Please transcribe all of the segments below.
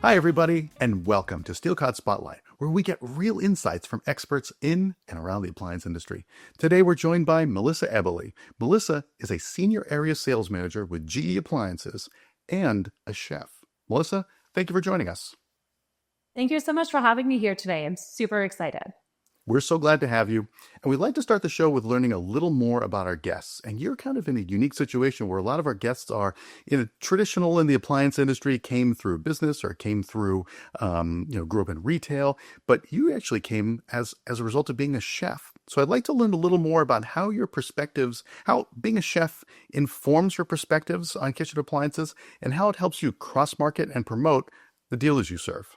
Hi, everybody, and welcome to Steel Cod Spotlight, where we get real insights from experts in and around the appliance industry. Today, we're joined by Melissa Eboli. Melissa is a senior area sales manager with GE Appliances and a chef. Melissa, thank you for joining us. Thank you so much for having me here today. I'm super excited. We're so glad to have you. And we'd like to start the show with learning a little more about our guests. And you're kind of in a unique situation where a lot of our guests are traditional in the appliance industry, came through business or came through, grew up in retail. But you actually came as a result of being a chef. So I'd like to learn a little more about how being a chef informs your perspectives on kitchen appliances and how it helps you cross market and promote the dealers you serve.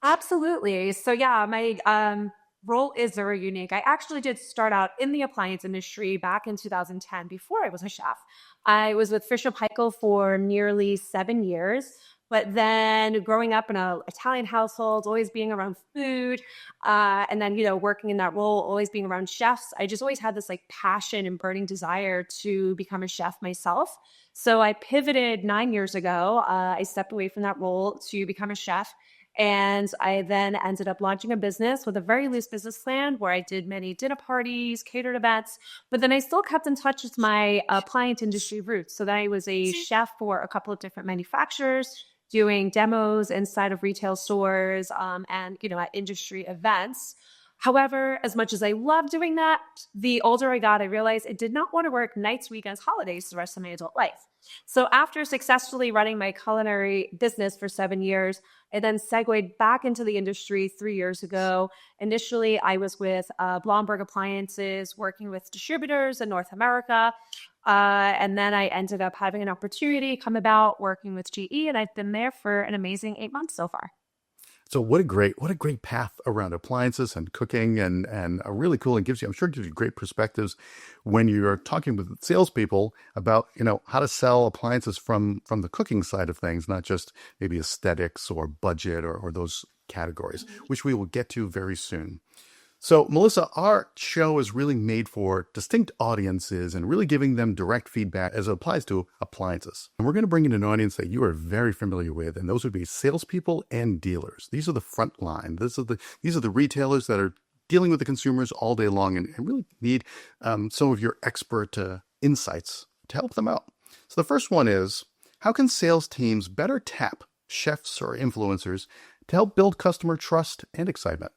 Absolutely. So yeah, my role is very unique. I actually did start out in the appliance industry back in 2010 before I was a chef. I was with Fisher Paykel for nearly 7 years. But then growing up in an Italian household, always being around food, and then, working in that role, always being around chefs, I just always had this like passion and burning desire to become a chef myself. So I pivoted 9 years ago. I stepped away from that role to become a chef. And I then ended up launching a business with a very loose business plan where I did many dinner parties, catered events, but then I still kept in touch with my appliance industry roots. So then I was a chef for a couple of different manufacturers, doing demos inside of retail stores and at industry events. However, as much as I love doing that, the older I got, I realized I did not want to work nights, weekends, holidays the rest of my adult life. So after successfully running my culinary business for 7 years, I then segued back into the industry 3 years ago. Initially, I was with Blomberg Appliances, working with distributors in North America. And then I ended up having an opportunity come about working with GE, and I've been there for an amazing 8 months so far. So what a great path around appliances and cooking and a really cool and I'm sure gives you great perspectives when you're talking with salespeople about, how to sell appliances from the cooking side of things, not just maybe aesthetics or budget or those categories, which we will get to very soon. So, Melissa, our show is really made for distinct audiences and really giving them direct feedback as it applies to appliances. And we're going to bring in an audience that you are very familiar with, and those would be salespeople and dealers. These are the front line. These are the retailers that are dealing with the consumers all day long and really need some of your expert insights to help them out. So, the first one is, how can sales teams better tap chefs or influencers to help build customer trust and excitement?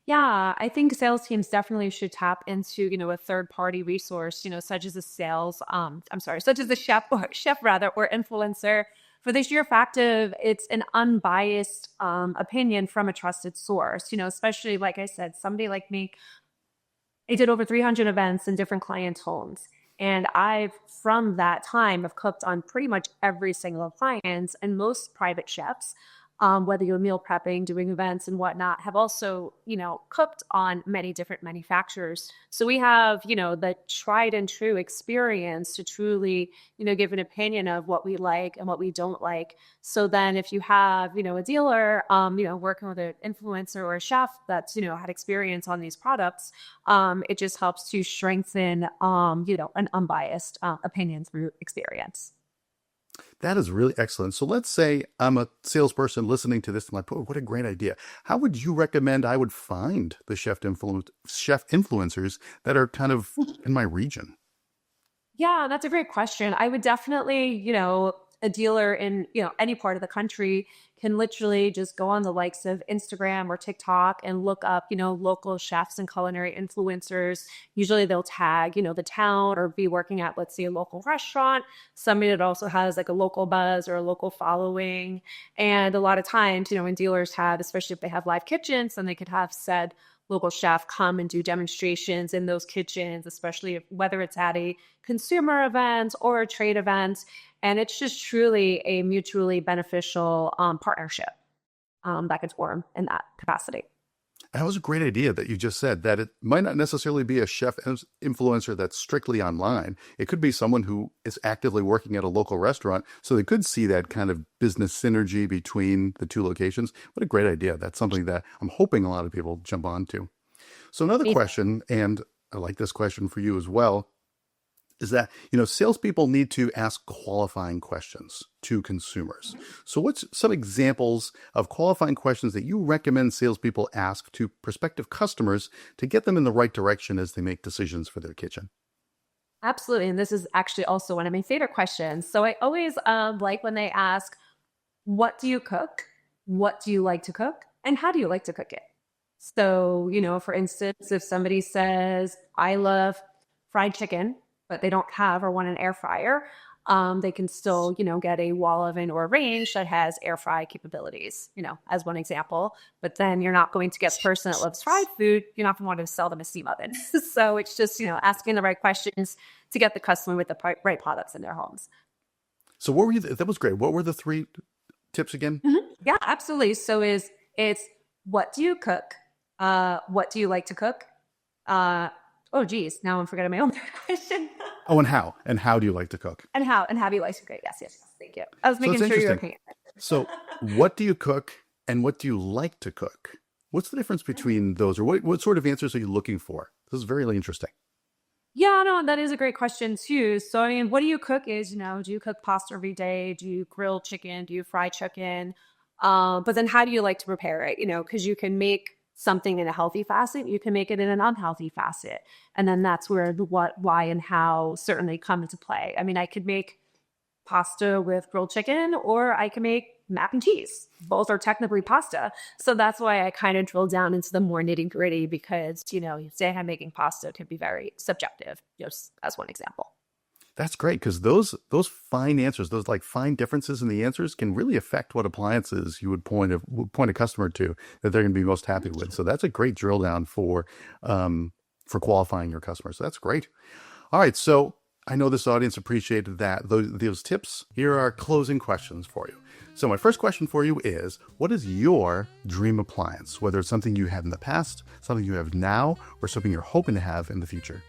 Yeah, I think sales teams definitely should tap into, a third party resource, such as a such as a chef or chef rather, or influencer for the sheer fact of it's an unbiased opinion from a trusted source, especially like I said, somebody like me, I did over 300 events in different clients' homes. And from that time, have cooked on pretty much every single appliance, and most private chefs, whether you're meal prepping, doing events and whatnot, have also, cooked on many different manufacturers. So we have, the tried and true experience to truly, give an opinion of what we like and what we don't like. So then if you have, a dealer, working with an influencer or a chef that's, had experience on these products, it just helps to strengthen, an unbiased opinion through experience. That is really excellent. So let's say I'm a salesperson listening to this. I'm like, oh, what a great idea. How would you recommend I would find the chef influencers that are kind of in my region? Yeah, that's a great question. I would definitely, a dealer in, any part of the country can literally just go on the likes of Instagram or TikTok and look up, local chefs and culinary influencers. Usually they'll tag, the town or be working at, let's say, a local restaurant, somebody that also has like a local buzz or a local following. And a lot of times, when dealers have, especially if they have live kitchens, then they could have said local chef come and do demonstrations in those kitchens, especially whether it's at a consumer event or a trade event. And it's just truly a mutually beneficial partnership that could form in that capacity. That was a great idea that you just said that it might not necessarily be a influencer that's strictly online. It could be someone who is actively working at a local restaurant. So they could see that kind of business synergy between the two locations. What a great idea. That's something that I'm hoping a lot of people jump onto. So another Me- question, and I like this question for you as well. is that, salespeople need to ask qualifying questions to consumers. So what's some examples of qualifying questions that you recommend salespeople ask to prospective customers to get them in the right direction as they make decisions for their kitchen? Absolutely. And this is actually also one of my favorite questions. So I always like when they ask, what do you cook? What do you like to cook? And how do you like to cook it? So, for instance, if somebody says, I love fried chicken, but they don't have or want an air fryer, they can still, get a wall oven or a range that has air fry capabilities, as one example. But then you're not going to get the person that loves fried food. You're not going to want to sell them a steam oven. So it's just, asking the right questions to get the customer with the right products in their homes. So that was great. What were the three tips again? Yeah, absolutely. So it's what do you cook? What do you like to cook? Oh, geez. Now I'm forgetting my own question. Oh, and how? And how do you like to cook? And how do you like to cook? Yes. Thank you. I was So it's making sure you were interesting. paying attention. So what do you cook and what do you like to cook? What's the difference between those, or what sort of answers are you looking for? This is very interesting. Yeah, no, that is a great question too. So, I mean, what do you cook is, do you cook pasta every day? Do you grill chicken? Do you fry chicken? But then how do you like to prepare it? Because you can make something in a healthy facet, you can make it in an unhealthy facet. And then that's where the what, why, and how certainly come into play. I mean, I could make pasta with grilled chicken, or I can make mac and cheese. Both are technically pasta. So that's why I kind of drill down into the more nitty gritty because, say I'm making pasta can be very subjective, just as one example. That's great, because those fine answers, those like fine differences in the answers can really affect what appliances you would point a customer to that they're going to be most happy with. So that's a great drill down for qualifying your customers. So that's great. All right, so I know this audience appreciated those tips. Here are our closing questions for you. So my first question for you is, what is your dream appliance? Whether it's something you had in the past, something you have now, or something you're hoping to have in the future.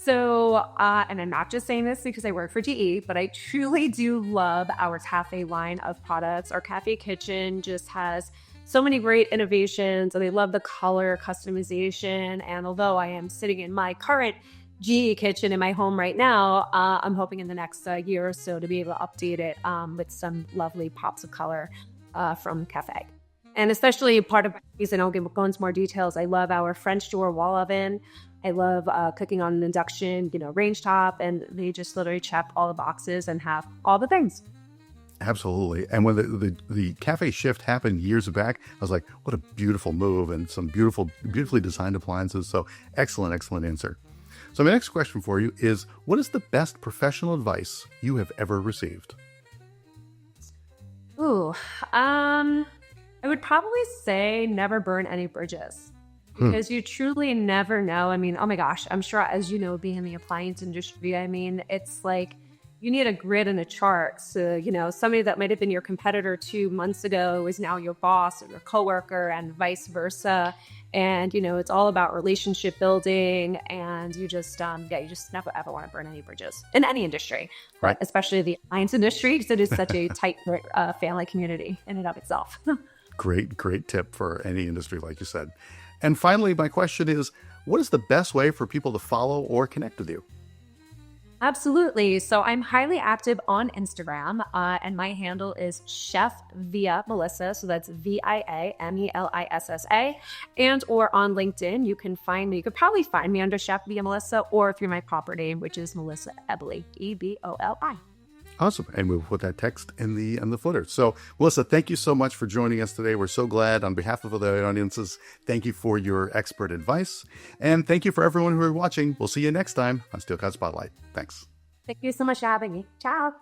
So, and I'm not just saying this because I work for GE, but I truly do love our cafe line of products. Our cafe kitchen just has so many great innovations, and I love the color customization. And although I am sitting in my current GE kitchen in my home right now, I'm hoping in the next year or so to be able to update it with some lovely pops of color from Cafe. And especially part of these, and I'll go into more details, I love our French door wall oven. I love cooking on an induction, range top, and they just literally check all the boxes and have all the things. Absolutely. And when the cafe shift happened years back, I was like, what a beautiful move, and some beautifully designed appliances. So excellent answer. So my next question for you is, what is the best professional advice you have ever received? Ooh, I would probably say never burn any bridges. Because you truly never know. I mean, oh my gosh, I'm sure, as you know, being in the appliance industry, I mean, it's like you need a grid and a chart. So, somebody that might have been your competitor 2 months ago is now your boss or your coworker, and vice versa. And, it's all about relationship building. And you just never ever want to burn any bridges in any industry, Right. Especially the appliance industry, because it is such a tight family community in and of itself. Great tip for any industry, like you said. And finally, my question is, what is the best way for people to follow or connect with you? Absolutely. So I'm highly active on Instagram, and my handle is Chef Via Melissa. So that's VIAMELISSA. And or on LinkedIn, you could probably find me under Chef Via Melissa, or through my proper name, which is Melissa Eboli, EBOLI. Awesome. And we'll put that text in the footer. So, Melissa, thank you so much for joining us today. We're so glad. On behalf of the audiences, thank you for your expert advice. And thank you for everyone who are watching. We'll see you next time on Steel Cod Spotlight. Thanks. Thank you so much for having me. Ciao.